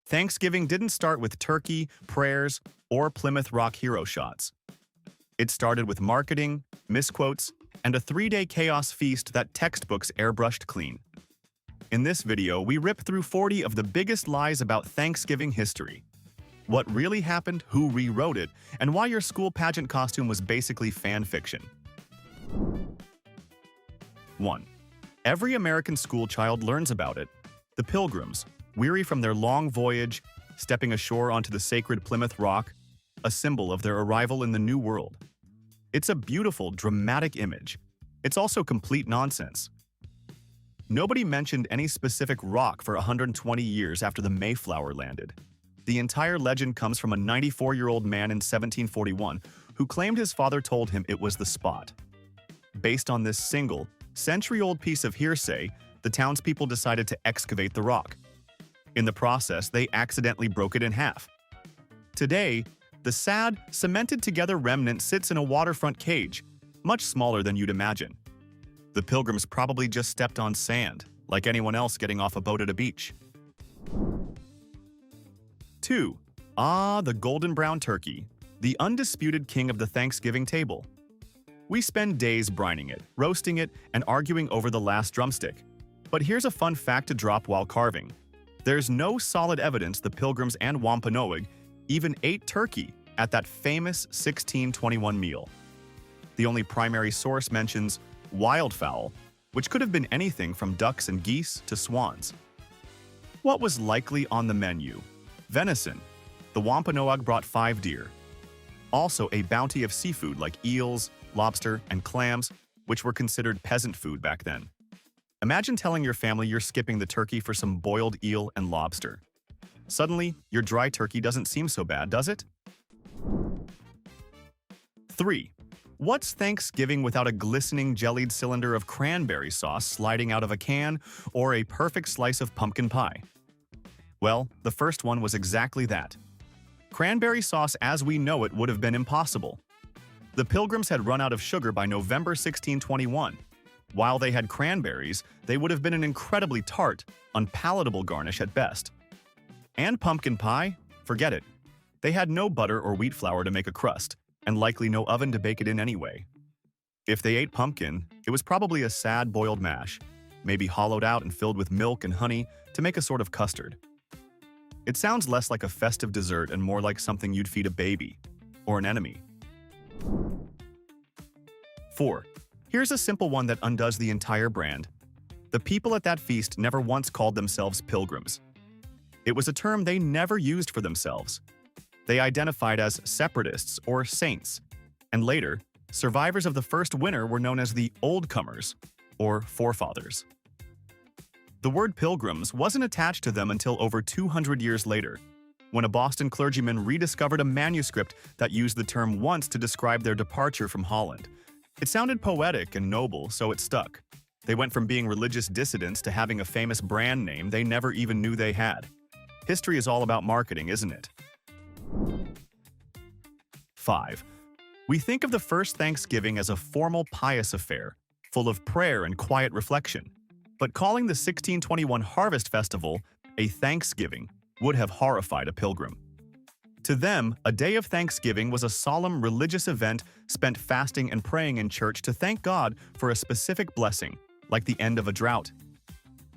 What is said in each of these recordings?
Thanksgiving didn't start with turkey, prayers, or Plymouth Rock hero shots. It started with marketing, misquotes, and a 3-day chaos feast that textbooks airbrushed clean. In this video, we rip through 40 of the biggest lies about Thanksgiving history. What really happened, who rewrote it, and why your school pageant costume was basically fan fiction. 1. Every American schoolchild learns about it. The Pilgrims, weary from their long voyage, stepping ashore onto the sacred Plymouth Rock, a symbol of their arrival in the New World. It's a beautiful, dramatic image. It's also complete nonsense. Nobody mentioned any specific rock for 120 years after the Mayflower landed. The entire legend comes from a 94-year-old man in 1741 who claimed his father told him it was the spot. Based on this single, century-old piece of hearsay, the townspeople decided to excavate the rock. In the process, they accidentally broke it in half. Today, the sad, cemented-together remnant sits in a waterfront cage, much smaller than you'd imagine. The Pilgrims probably just stepped on sand, like anyone else getting off a boat at a beach. 2. The golden brown turkey, the undisputed king of the Thanksgiving table. We spend days brining it, roasting it, and arguing over the last drumstick. But here's a fun fact to drop while carving. There's no solid evidence the Pilgrims and Wampanoag even ate turkey at that famous 1621 meal. The only primary source mentions wildfowl, which could have been anything from ducks and geese to swans. What was likely on the menu? Venison. The Wampanoag brought 5 deer. Also a bounty of seafood like eels, lobster, and clams, which were considered peasant food back then. Imagine telling your family you're skipping the turkey for some boiled eel and lobster. Suddenly, your dry turkey doesn't seem so bad, does it? 3. What's Thanksgiving without a glistening jellied cylinder of cranberry sauce sliding out of a can or a perfect slice of pumpkin pie? Well, the first one was exactly that. Cranberry sauce as we know it would have been impossible. The Pilgrims had run out of sugar by November 1621. While they had cranberries, they would have been an incredibly tart, unpalatable garnish at best. And pumpkin pie? Forget it. They had no butter or wheat flour to make a crust, and likely no oven to bake it in anyway. If they ate pumpkin, it was probably a sad boiled mash, maybe hollowed out and filled with milk and honey to make a sort of custard. It sounds less like a festive dessert and more like something you'd feed a baby, or an enemy. 4. Here's a simple one that undoes the entire brand. The people at that feast never once called themselves Pilgrims. It was a term they never used for themselves. They identified as separatists or saints, and later, survivors of the first winter were known as the Old Comers, or forefathers. The word Pilgrims wasn't attached to them until over 200 years later, when a Boston clergyman rediscovered a manuscript that used the term once to describe their departure from Holland. It sounded poetic and noble, so it stuck. They went from being religious dissidents to having a famous brand name they never even knew they had. History is all about marketing, isn't it? 5. We think of the first Thanksgiving as a formal, pious affair, full of prayer and quiet reflection. But calling the 1621 Harvest Festival a Thanksgiving would have horrified a Pilgrim. To them, a day of Thanksgiving was a solemn religious event spent fasting and praying in church to thank God for a specific blessing, like the end of a drought.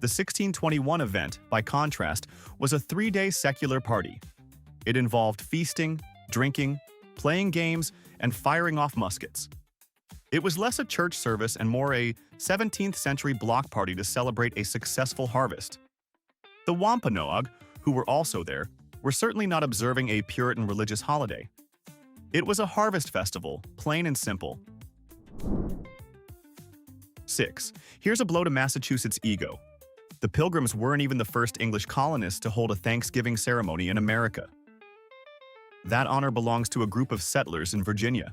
The 1621 event, by contrast, was a 3-day secular party. It involved feasting, drinking, playing games, and firing off muskets. It was less a church service and more a 17th-century block party to celebrate a successful harvest. The Wampanoag, who were also there, were certainly not observing a Puritan religious holiday. It was a harvest festival, plain and simple. 6. Here's a blow to Massachusetts' ego. The Pilgrims weren't even the first English colonists to hold a Thanksgiving ceremony in America. That honor belongs to a group of settlers in Virginia.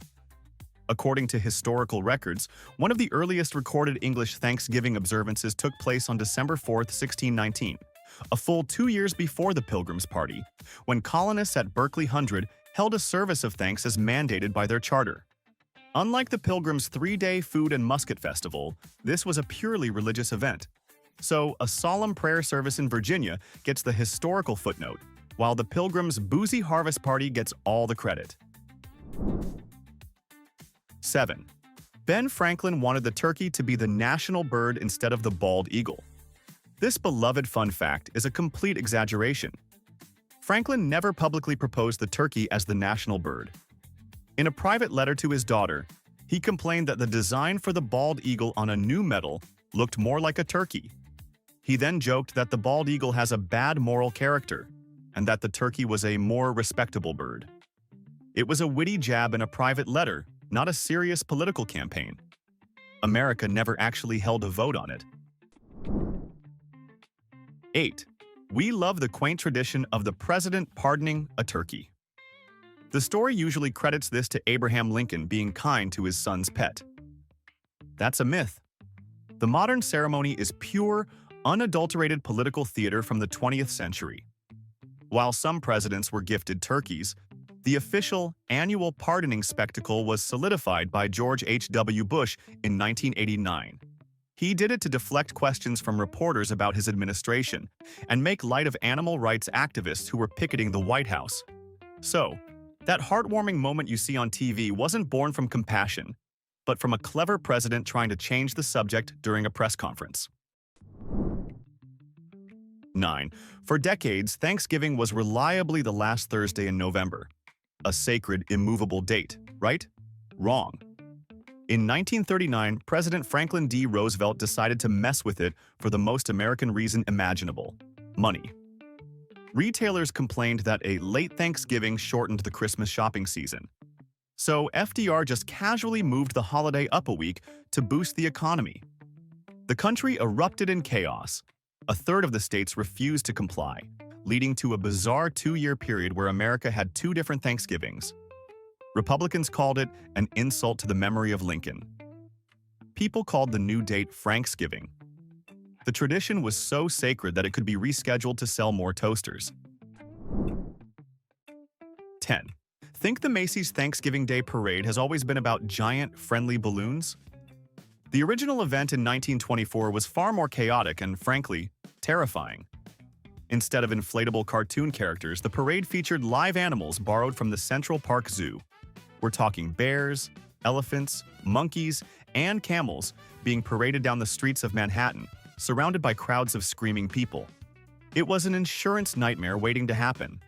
According to historical records, one of the earliest recorded English Thanksgiving observances took place on December 4, 1619, a full 2 years before the Pilgrims' party, when colonists at Berkeley Hundred held a service of thanks as mandated by their charter. Unlike the Pilgrims' 3-day food and musket festival, this was a purely religious event. So, a solemn prayer service in Virginia gets the historical footnote, while the Pilgrims' boozy harvest party gets all the credit. 7. Ben Franklin wanted the turkey to be the national bird instead of the bald eagle. This beloved fun fact is a complete exaggeration. Franklin never publicly proposed the turkey as the national bird. In a private letter to his daughter, he complained that the design for the bald eagle on a new medal looked more like a turkey. He then joked that the bald eagle has a bad moral character, and that the turkey was a more respectable bird. It was a witty jab in a private letter, not a serious political campaign. America never actually held a vote on it. 8. We love the quaint tradition of the president pardoning a turkey. The story usually credits this to Abraham Lincoln being kind to his son's pet. That's a myth. The modern ceremony is pure, unadulterated political theater from the 20th century. While some presidents were gifted turkeys, the official, annual pardoning spectacle was solidified by George H.W. Bush in 1989. He did it to deflect questions from reporters about his administration and make light of animal rights activists who were picketing the White House. So, that heartwarming moment you see on TV wasn't born from compassion, but from a clever president trying to change the subject during a press conference. 9. For decades, Thanksgiving was reliably the last Thursday in November. A sacred, immovable date, right? Wrong. In 1939, President Franklin D. Roosevelt decided to mess with it for the most American reason imaginable: money. Retailers complained that a late Thanksgiving shortened the Christmas shopping season. So FDR just casually moved the holiday up a week to boost the economy. The country erupted in chaos. A third of the states refused to comply, leading to a bizarre 2-year period where America had 2 different Thanksgivings. Republicans called it an insult to the memory of Lincoln. People called the new date Franksgiving. The tradition was so sacred that it could be rescheduled to sell more toasters. 10. Think the Macy's Thanksgiving Day Parade has always been about giant, friendly balloons? The original event in 1924 was far more chaotic and, frankly, terrifying. Instead of inflatable cartoon characters, the parade featured live animals borrowed from the Central Park Zoo. We're talking bears, elephants, monkeys, and camels being paraded down the streets of Manhattan, surrounded by crowds of screaming people. It was an insurance nightmare waiting to happen.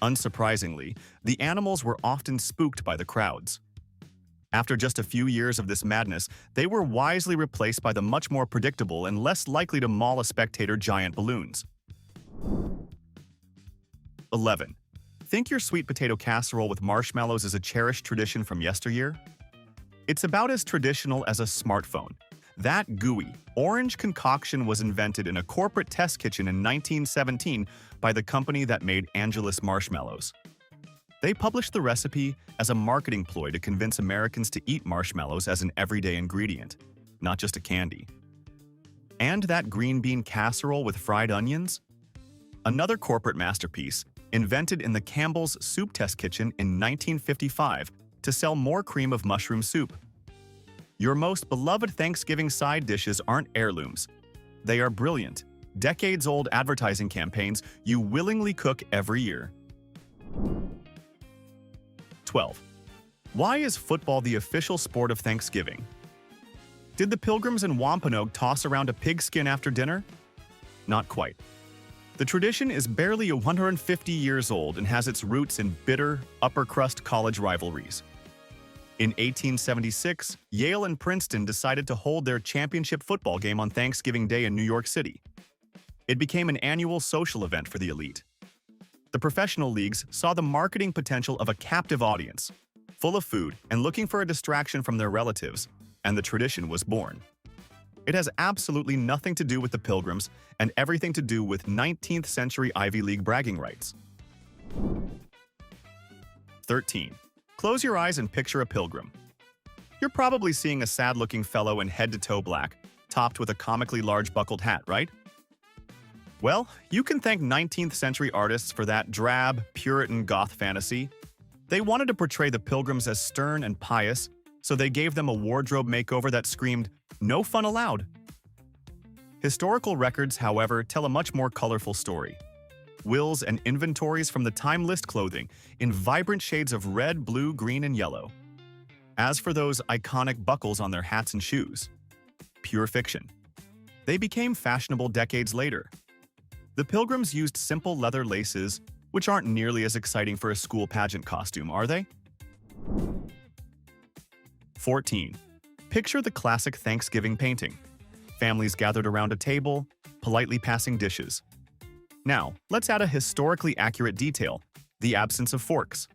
Unsurprisingly, the animals were often spooked by the crowds. After just a few years of this madness, they were wisely replaced by the much more predictable and less likely to maul a spectator giant balloons. 11. Think your sweet potato casserole with marshmallows is a cherished tradition from yesteryear? It's about as traditional as a smartphone. That gooey, orange concoction was invented in a corporate test kitchen in 1917 by the company that made Angelus marshmallows. They published the recipe as a marketing ploy to convince Americans to eat marshmallows as an everyday ingredient, not just a candy. And that green bean casserole with fried onions? Another corporate masterpiece, invented in the Campbell's Soup Test Kitchen in 1955 to sell more cream of mushroom soup. Your most beloved Thanksgiving side dishes aren't heirlooms. They are brilliant, decades-old advertising campaigns you willingly cook every year. 12. Why is football the official sport of Thanksgiving? Did the Pilgrims and Wampanoag toss around a pigskin after dinner? Not quite. The tradition is barely 150 years old and has its roots in bitter, upper-crust college rivalries. In 1876, Yale and Princeton decided to hold their championship football game on Thanksgiving Day in New York City. It became an annual social event for the elite. The professional leagues saw the marketing potential of a captive audience, full of food and looking for a distraction from their relatives, and the tradition was born. It has absolutely nothing to do with the Pilgrims and everything to do with 19th century Ivy League bragging rights. 13. Close your eyes and picture a pilgrim. You're probably seeing a sad-looking fellow in head-to-toe black, topped with a comically large buckled hat, right? Well, you can thank 19th century artists for that drab, Puritan goth fantasy. They wanted to portray the Pilgrims as stern and pious, so they gave them a wardrobe makeover that screamed, "No fun allowed." Historical records, however, tell a much more colorful story. wills, and inventories from the time-list clothing in vibrant shades of red, blue, green, and yellow. As for those iconic buckles on their hats and shoes, pure fiction. They became fashionable decades later. The Pilgrims used simple leather laces, which aren't nearly as exciting for a school pageant costume, are they? 14. Picture the classic Thanksgiving painting. Families gathered around a table, politely passing dishes. Now, let's add a historically accurate detail: the absence of forks.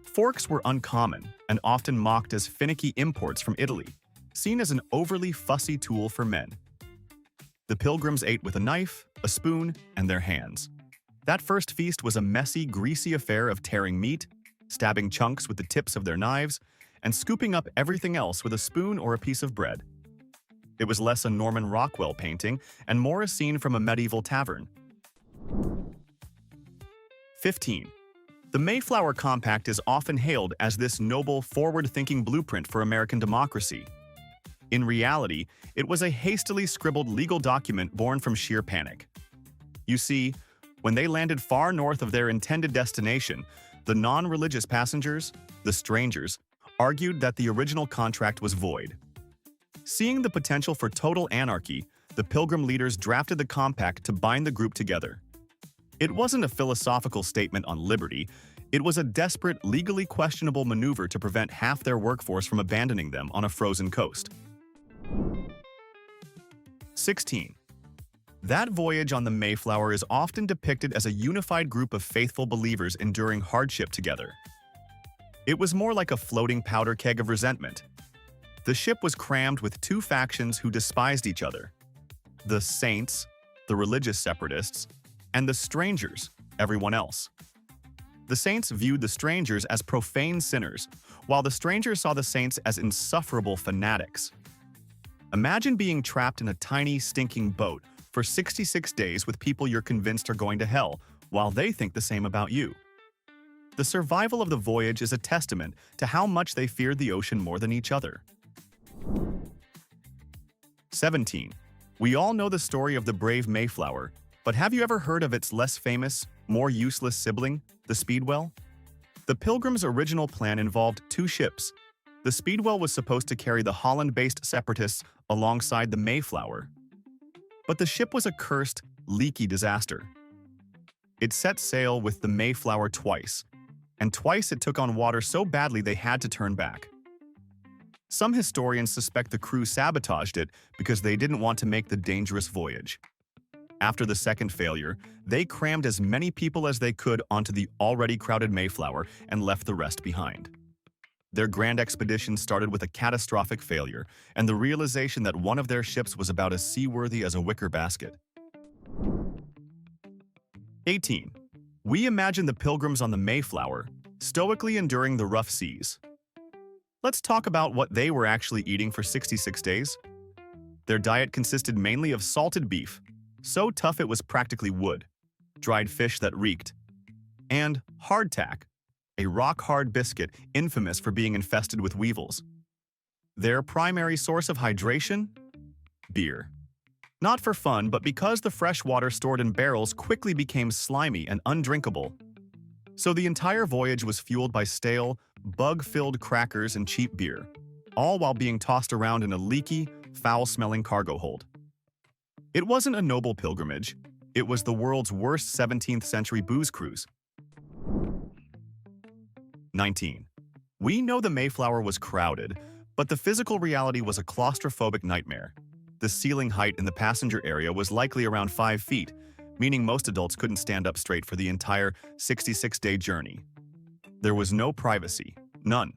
Forks were uncommon and often mocked as finicky imports from Italy, seen as an overly fussy tool for men. The Pilgrims ate with a knife, a spoon, and their hands. That first feast was a messy, greasy affair of tearing meat, stabbing chunks with the tips of their knives, and scooping up everything else with a spoon or a piece of bread. It was less a Norman Rockwell painting and more a scene from a medieval tavern. 15. The Mayflower Compact is often hailed as this noble, forward-thinking blueprint for American democracy. In reality, it was a hastily scribbled legal document born from sheer panic. You see, when they landed far north of their intended destination, the non-religious passengers, the strangers, argued that the original contract was void. Seeing the potential for total anarchy, the Pilgrim leaders drafted the compact to bind the group together. It wasn't a philosophical statement on liberty. It was a desperate, legally questionable maneuver to prevent half their workforce from abandoning them on a frozen coast. 16. That voyage on the Mayflower is often depicted as a unified group of faithful believers enduring hardship together. It was more like a floating powder keg of resentment. The ship was crammed with two factions who despised each other: the saints, the religious separatists, and the strangers, everyone else. The saints viewed the strangers as profane sinners, while the strangers saw the saints as insufferable fanatics. Imagine being trapped in a tiny, stinking boat for 66 days with people you're convinced are going to hell, while they think the same about you. The survival of the voyage is a testament to how much they feared the ocean more than each other. 17. We all know the story of the brave Mayflower, but have you ever heard of its less famous, more useless sibling, the Speedwell? The Pilgrims' original plan involved two ships. The Speedwell was supposed to carry the Holland-based separatists alongside the Mayflower. But the ship was a cursed, leaky disaster. It set sail with the Mayflower twice, and twice it took on water so badly they had to turn back. Some historians suspect the crew sabotaged it because they didn't want to make the dangerous voyage. After the second failure, they crammed as many people as they could onto the already crowded Mayflower and left the rest behind. Their grand expedition started with a catastrophic failure and the realization that one of their ships was about as seaworthy as a wicker basket. 18. We imagine the Pilgrims on the Mayflower, stoically enduring the rough seas. Let's talk about what they were actually eating for 66 days. Their diet consisted mainly of salted beef, so tough it was practically wood, dried fish that reeked, and hardtack, a rock-hard biscuit infamous for being infested with weevils. Their primary source of hydration? Beer. Not for fun, but because the fresh water stored in barrels quickly became slimy and undrinkable. So the entire voyage was fueled by stale, bug-filled crackers and cheap beer, all while being tossed around in a leaky, foul-smelling cargo hold. It wasn't a noble pilgrimage. It was the world's worst 17th century booze cruise. 19. We know the Mayflower was crowded, but the physical reality was a claustrophobic nightmare. The ceiling height in the passenger area was likely around 5 feet, meaning most adults couldn't stand up straight for the entire 66-day journey. There was no privacy, none.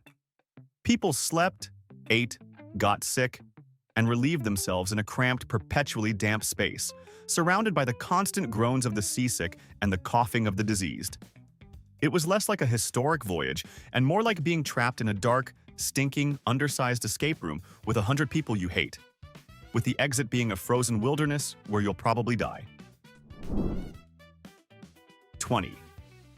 People slept, ate, got sick, and relieved themselves in a cramped, perpetually damp space, surrounded by the constant groans of the seasick and the coughing of the diseased. It was less like a historic voyage and more like being trapped in a dark, stinking, undersized escape room with 100 people you hate, with the exit being a frozen wilderness where you'll probably die. 20.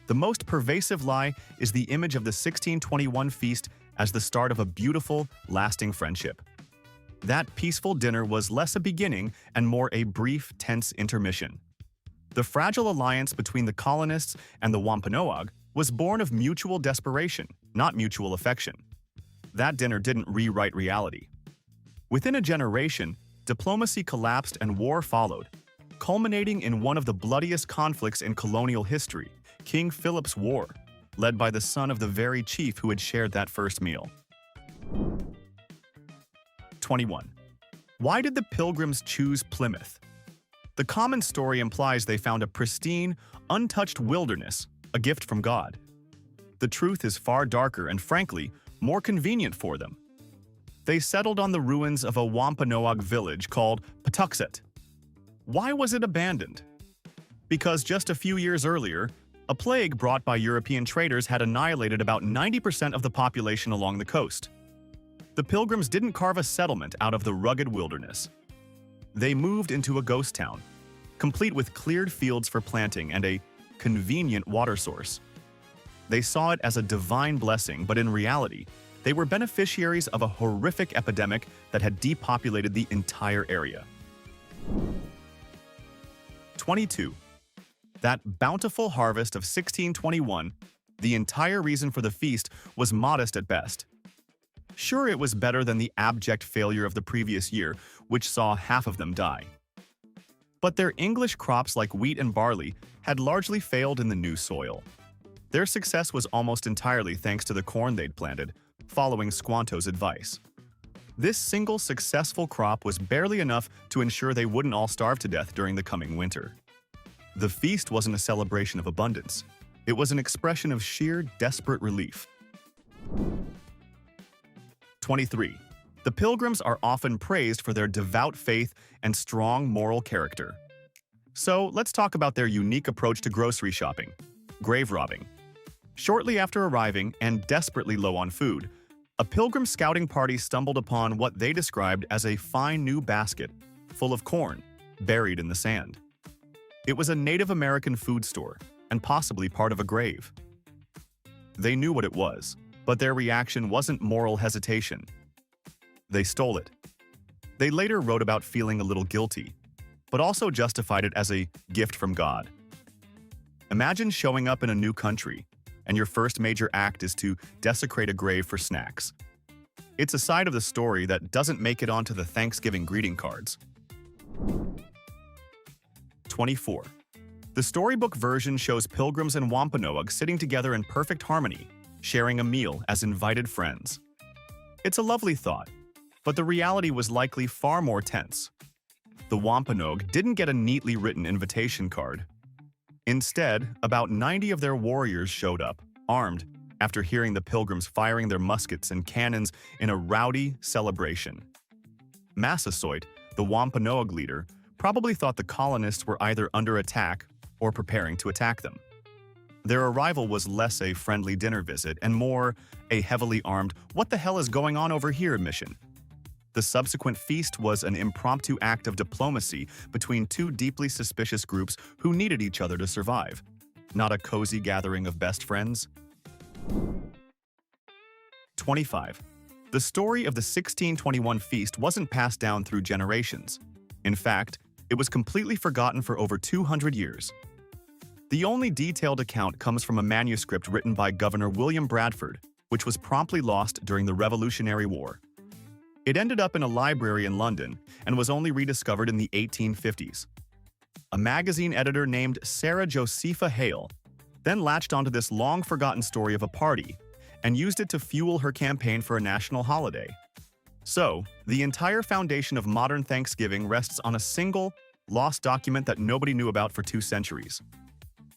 The most pervasive lie is the image of the 1621 feast as the start of a beautiful, lasting friendship. That peaceful dinner was less a beginning and more a brief, tense intermission. The fragile alliance between the colonists and the Wampanoag was born of mutual desperation, not mutual affection. That dinner didn't rewrite reality. Within a generation, diplomacy collapsed and war followed, culminating in one of the bloodiest conflicts in colonial history, King Philip's War, led by the son of the very chief who had shared that first meal. 21. Why did the Pilgrims choose Plymouth? The common story implies they found a pristine, untouched wilderness, a gift from God. The truth is far darker and, frankly, more convenient for them. They settled on the ruins of a Wampanoag village called Patuxet. Why was it abandoned? Because just a few years earlier, a plague brought by European traders had annihilated about 90% of the population along the coast. The Pilgrims didn't carve a settlement out of the rugged wilderness. They moved into a ghost town, complete with cleared fields for planting and a convenient water source. They saw it as a divine blessing, but in reality, they were beneficiaries of a horrific epidemic that had depopulated the entire area. 22. That bountiful harvest of 1621, the entire reason for the feast, was modest at best. Sure, it was better than the abject failure of the previous year, which saw half of them die. But their English crops like wheat and barley had largely failed in the new soil. Their success was almost entirely thanks to the corn they'd planted, following Squanto's advice. This single successful crop was barely enough to ensure they wouldn't all starve to death during the coming winter. The feast wasn't a celebration of abundance. It was an expression of sheer, desperate relief. 23. The Pilgrims are often praised for their devout faith and strong moral character. So let's talk about their unique approach to grocery shopping: grave robbing. Shortly after arriving, and desperately low on food, a Pilgrim scouting party stumbled upon what they described as a fine new basket full of corn, buried in the sand. It was a Native American food store, and possibly part of a grave. They knew what it was, but their reaction wasn't moral hesitation. They stole it. They later wrote about feeling a little guilty, but also justified it as a gift from God. Imagine showing up in a new country, and your first major act is to desecrate a grave for snacks. It's a side of the story that doesn't make it onto the Thanksgiving greeting cards. 24. The storybook version shows Pilgrims and Wampanoag sitting together in perfect harmony, sharing a meal as invited friends. It's a lovely thought, but the reality was likely far more tense. The Wampanoag didn't get a neatly written invitation card. Instead, about 90 of their warriors showed up, armed, after hearing the Pilgrims firing their muskets and cannons in a rowdy celebration. Massasoit, the Wampanoag leader, probably thought the colonists were either under attack or preparing to attack them. Their arrival was less a friendly dinner visit and more a heavily armed "what the hell is going on over here" mission. The subsequent feast was an impromptu act of diplomacy between two deeply suspicious groups who needed each other to survive, not a cozy gathering of best friends. 25. The story of the 1621 feast wasn't passed down through generations. In fact, it was completely forgotten for over 200 years. The only detailed account comes from a manuscript written by Governor William Bradford, which was promptly lost during the Revolutionary War. It ended up in a library in London and was only rediscovered in the 1850s. A magazine editor named Sarah Josepha Hale then latched onto this long-forgotten story of a party and used it to fuel her campaign for a national holiday. So, the entire foundation of modern Thanksgiving rests on a single, lost document that nobody knew about for 2 centuries.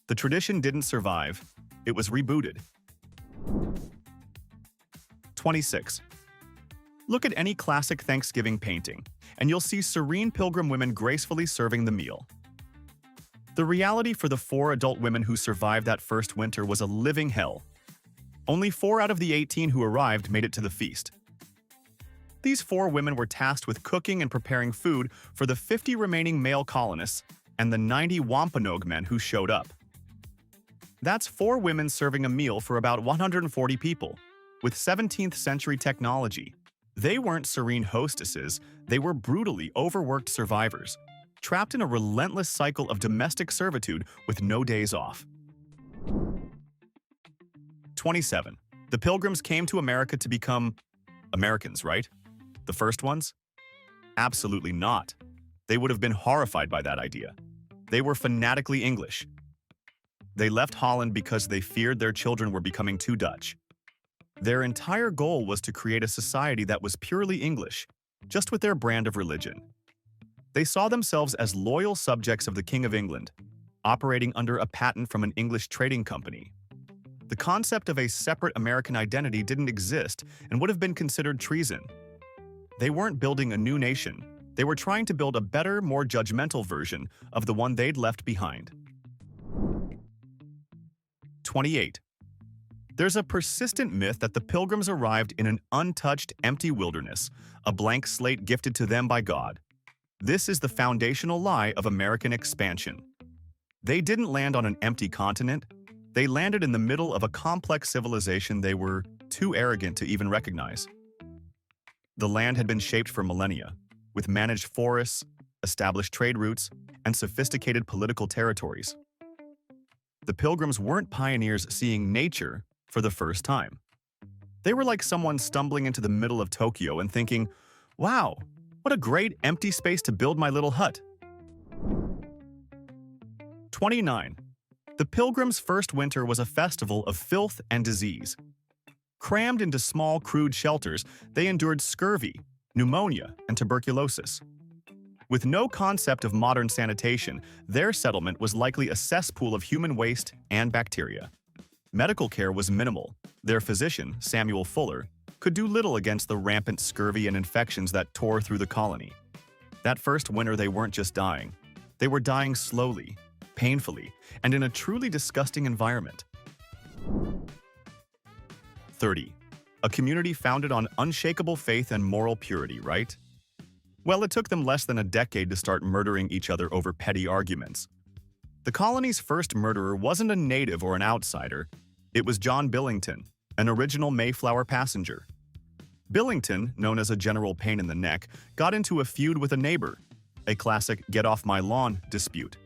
The tradition didn't survive, it was rebooted. 26. Look at any classic Thanksgiving painting, and you'll see serene Pilgrim women gracefully serving the meal. The reality for the 4 adult women who survived that first winter was a living hell. Only 4 out of the 18 who arrived made it to the feast. These 4 women were tasked with cooking and preparing food for the 50 remaining male colonists and the 90 Wampanoag men who showed up. That's 4 women serving a meal for about 140 people, with 17th century technology. They weren't serene hostesses, they were brutally overworked survivors, trapped in a relentless cycle of domestic servitude with no days off. 27. The Pilgrims came to America to become Americans, right? The first ones? Absolutely not. They would have been horrified by that idea. They were fanatically English. They left Holland because they feared their children were becoming too Dutch. Their entire goal was to create a society that was purely English, just with their brand of religion. They saw themselves as loyal subjects of the King of England, operating under a patent from an English trading company. The concept of a separate American identity didn't exist and would have been considered treason. They weren't building a new nation. They were trying to build a better, more judgmental version of the one they'd left behind. 28. There's a persistent myth that the Pilgrims arrived in an untouched, empty wilderness, a blank slate gifted to them by God. This is the foundational lie of American expansion. They didn't land on an empty continent. They landed in the middle of a complex civilization they were too arrogant to even recognize. The land had been shaped for millennia, with managed forests, established trade routes, and sophisticated political territories. The Pilgrims weren't pioneers seeing nature for the first time. They were like someone stumbling into the middle of Tokyo and thinking, "Wow, what a great empty space to build my little hut." 29. The Pilgrims' first winter was a festival of filth and disease. Crammed into small, crude shelters, they endured scurvy, pneumonia, and tuberculosis. With no concept of modern sanitation, their settlement was likely a cesspool of human waste and bacteria. Medical care was minimal. Their physician, Samuel Fuller, could do little against the rampant scurvy and infections that tore through the colony. That first winter, they weren't just dying. They were dying slowly, painfully, and in a truly disgusting environment. 30. A community founded on unshakable faith and moral purity, right? Well, it took them less than a decade to start murdering each other over petty arguments. The colony's first murderer wasn't a native or an outsider. It was John Billington, an original Mayflower passenger. Billington, known as a general pain in the neck, got into a feud with a neighbor, a classic get-off-my-lawn dispute.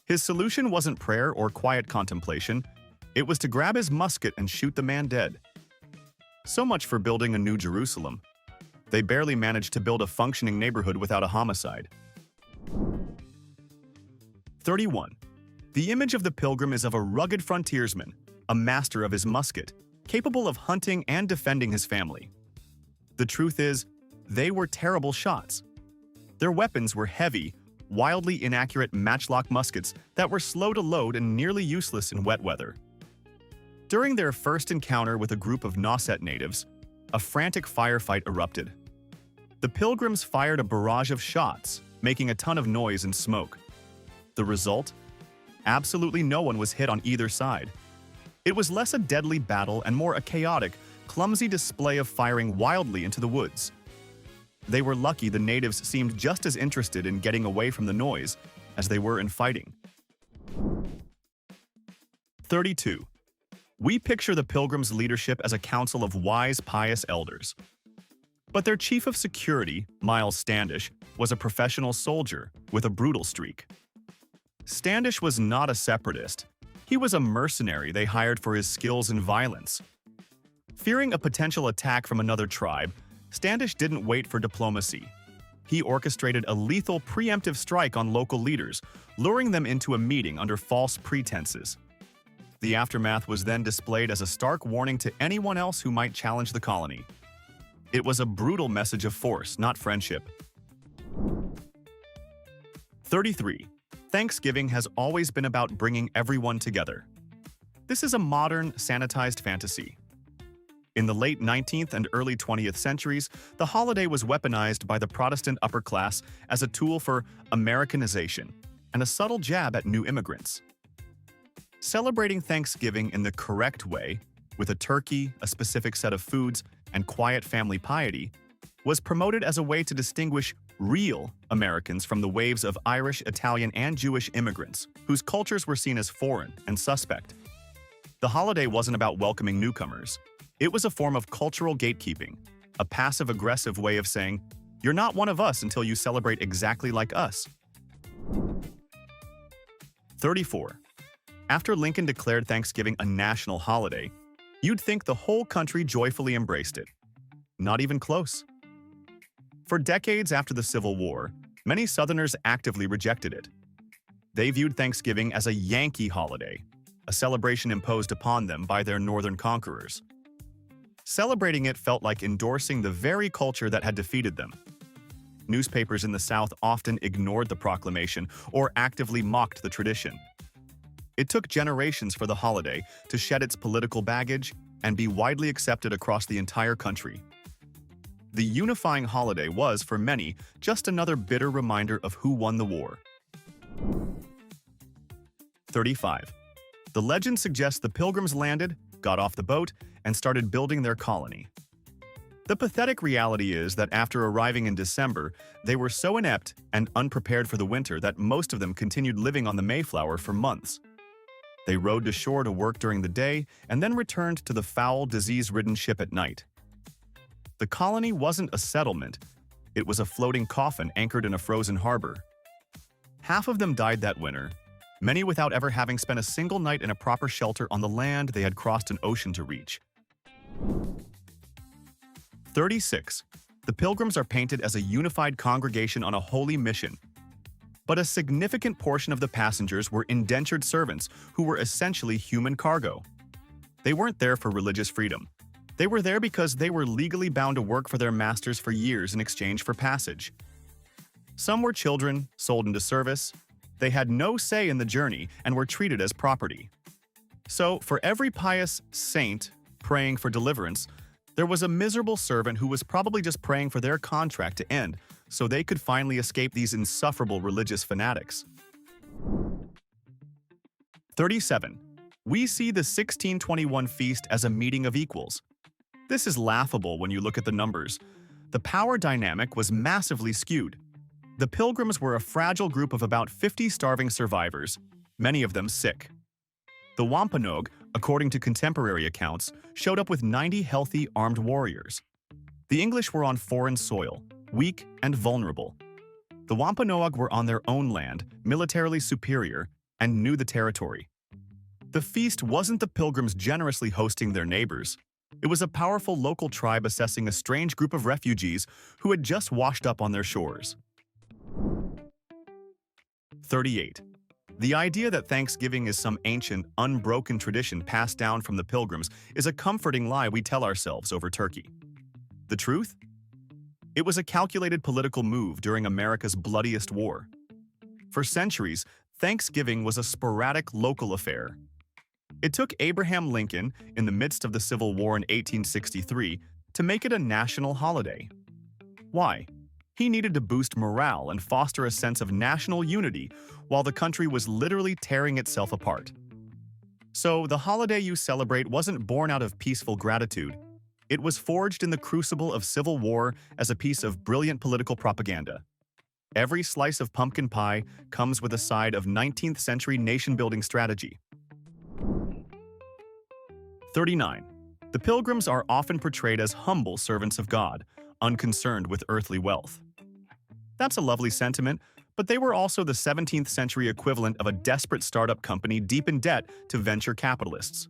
His solution wasn't prayer or quiet contemplation. It was to grab his musket and shoot the man dead. So much for building a new Jerusalem. They barely managed to build a functioning neighborhood without a homicide. 31. The image of the Pilgrim is of a rugged frontiersman, a master of his musket, capable of hunting and defending his family. The truth is, they were terrible shots. Their weapons were heavy, wildly inaccurate matchlock muskets that were slow to load and nearly useless in wet weather. During their first encounter with a group of Nauset natives, a frantic firefight erupted. The Pilgrims fired a barrage of shots, making a ton of noise and smoke. The result? Absolutely no one was hit on either side. It was less a deadly battle and more a chaotic, clumsy display of firing wildly into the woods. They were lucky the natives seemed just as interested in getting away from the noise as they were in fighting. 32. We picture the Pilgrims' leadership as a council of wise, pious elders. But their chief of security, Miles Standish, was a professional soldier with a brutal streak. Standish was not a separatist. He was a mercenary they hired for his skills in violence. Fearing a potential attack from another tribe, Standish didn't wait for diplomacy. He orchestrated a lethal preemptive strike on local leaders, luring them into a meeting under false pretenses. The aftermath was then displayed as a stark warning to anyone else who might challenge the colony. It was a brutal message of force, not friendship. 33. Thanksgiving has always been about bringing everyone together. This is a modern, sanitized fantasy. In the late 19th and early 20th centuries, the holiday was weaponized by the Protestant upper class as a tool for Americanization and a subtle jab at new immigrants. Celebrating Thanksgiving in the correct way, with a turkey, a specific set of foods, and quiet family piety, was promoted as a way to distinguish real Americans from the waves of Irish, Italian, and Jewish immigrants, whose cultures were seen as foreign and suspect. The holiday wasn't about welcoming newcomers. It was a form of cultural gatekeeping, a passive-aggressive way of saying, "You're not one of us until you celebrate exactly like us." 34. After Lincoln declared Thanksgiving a national holiday, you'd think the whole country joyfully embraced it. Not even close. For decades after the Civil War, many Southerners actively rejected it. They viewed Thanksgiving as a Yankee holiday, a celebration imposed upon them by their northern conquerors. Celebrating it felt like endorsing the very culture that had defeated them. Newspapers in the South often ignored the proclamation or actively mocked the tradition. It took generations for the holiday to shed its political baggage and be widely accepted across the entire country. The unifying holiday was, for many, just another bitter reminder of who won the war. 35. The legend suggests the Pilgrims landed, got off the boat, and started building their colony. The pathetic reality is that after arriving in December, they were so inept and unprepared for the winter that most of them continued living on the Mayflower for months. They rowed to shore to work during the day and then returned to the foul, disease-ridden ship at night. The colony wasn't a settlement, it was a floating coffin anchored in a frozen harbor. Half of them died that winter, many without ever having spent a single night in a proper shelter on the land they had crossed an ocean to reach. 36. The Pilgrims are painted as a unified congregation on a holy mission. But a significant portion of the passengers were indentured servants who were essentially human cargo. They weren't there for religious freedom. They were there because they were legally bound to work for their masters for years in exchange for passage. Some were children, sold into service. They had no say in the journey and were treated as property. So, for every pious saint praying for deliverance, there was a miserable servant who was probably just praying for their contract to end so they could finally escape these insufferable religious fanatics. 37. We see the 1621 feast as a meeting of equals. This is laughable when you look at the numbers. The power dynamic was massively skewed. The Pilgrims were a fragile group of about 50 starving survivors, many of them sick. The Wampanoag, according to contemporary accounts, showed up with 90 healthy armed warriors. The English were on foreign soil, weak and vulnerable. The Wampanoag were on their own land, militarily superior, and knew the territory. The feast wasn't the Pilgrims generously hosting their neighbors. It was a powerful local tribe assessing a strange group of refugees who had just washed up on their shores. 38. The idea that Thanksgiving is some ancient, unbroken tradition passed down from the Pilgrims is a comforting lie we tell ourselves over turkey. The truth? It was a calculated political move during America's bloodiest war. For centuries, Thanksgiving was a sporadic local affair. It took Abraham Lincoln, in the midst of the Civil War in 1863, to make it a national holiday. Why? He needed to boost morale and foster a sense of national unity while the country was literally tearing itself apart. So, the holiday you celebrate wasn't born out of peaceful gratitude. It was forged in the crucible of civil war as a piece of brilliant political propaganda. Every slice of pumpkin pie comes with a side of 19th century nation-building strategy. 39. The Pilgrims are often portrayed as humble servants of God, unconcerned with earthly wealth. That's a lovely sentiment, but they were also the 17th century equivalent of a desperate startup company deep in debt to venture capitalists.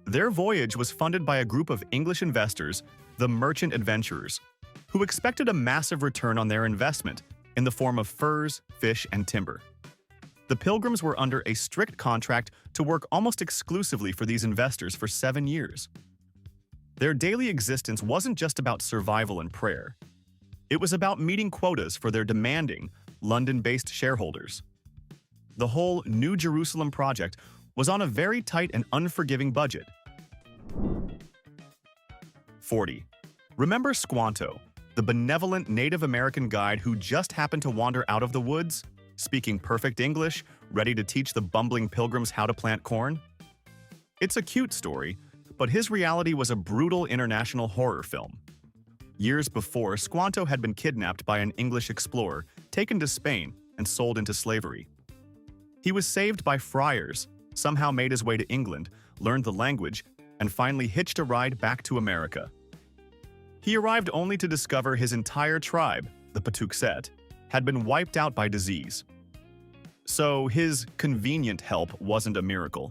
Their voyage was funded by a group of English investors, the merchant adventurers, who expected a massive return on their investment in the form of furs, fish, and timber. The Pilgrims were under a strict contract to work almost exclusively for these investors for 7 years. Their daily existence wasn't just about survival and prayer. It was about meeting quotas for their demanding, London-based shareholders. The whole New Jerusalem project was on a very tight and unforgiving budget. 40. Remember Squanto, the benevolent Native American guide who just happened to wander out of the woods, speaking perfect English, ready to teach the bumbling Pilgrims how to plant corn? It's a cute story, but his reality was a brutal international horror film. Years before, Squanto had been kidnapped by an English explorer, taken to Spain, and sold into slavery. He was saved by friars, somehow made his way to England, learned the language, and finally hitched a ride back to America. He arrived only to discover his entire tribe, the Patuxet, had been wiped out by disease. So his convenient help wasn't a miracle.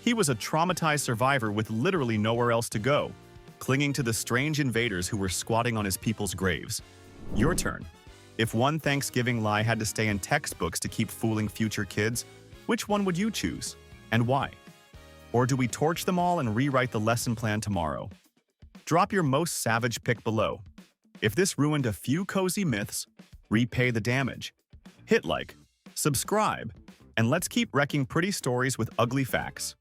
He was a traumatized survivor with literally nowhere else to go, clinging to the strange invaders who were squatting on his people's graves. Your turn. If one Thanksgiving lie had to stay in textbooks to keep fooling future kids, which one would you choose, and why? Or do we torch them all and rewrite the lesson plan tomorrow? Drop your most savage pick below. If this ruined a few cozy myths, repay the damage. Hit like, subscribe, and let's keep wrecking pretty stories with ugly facts.